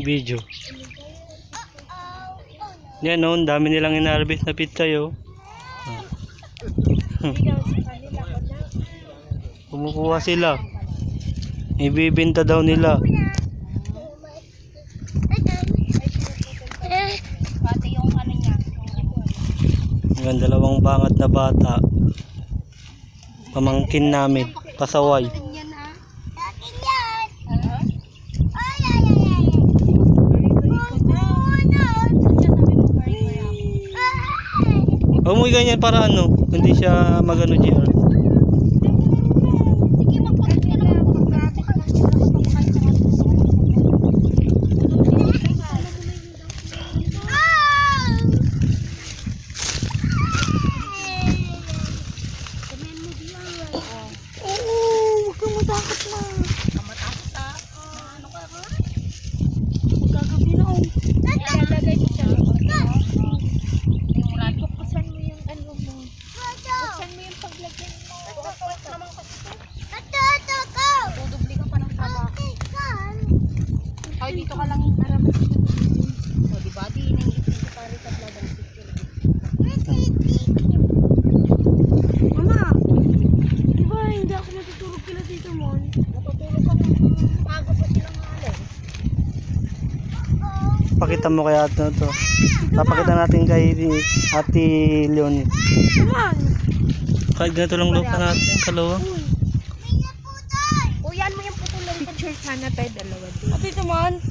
video. Yan o, ang dami nilang inarbit na pitsay o. Kumukuha sila. Ibibinta daw nila. Hanggang dalawang bangat na bata. Pamangkin namin. Pasaway. Huwag mo ganyan para ano, hindi siya magano GR. Huwag kang matakot na. Matakot ah. Ano ka ha? Gagabi na oh. Ilalagay mo siya. Buksan mo yung ano mo. Buksan mo yung paglagyan mo. Buksan naman kasi. Dudubli ka pa ng tabak. Ay, dito ka lang harap. O, diba? Di naiisip ko pa rin sa vlog ang picture. Mama! Diba hindi ako matutulog kila dito mo? Matutulog ako. Maga pa silang alis. Pakita mo kay ate to. Papakita natin kay Ate Leonie. Naman! Kahit ganito lang lupa natin, kalawa. Uyan mo yung putulong. Picture sana tayo dalawa. Ate naman!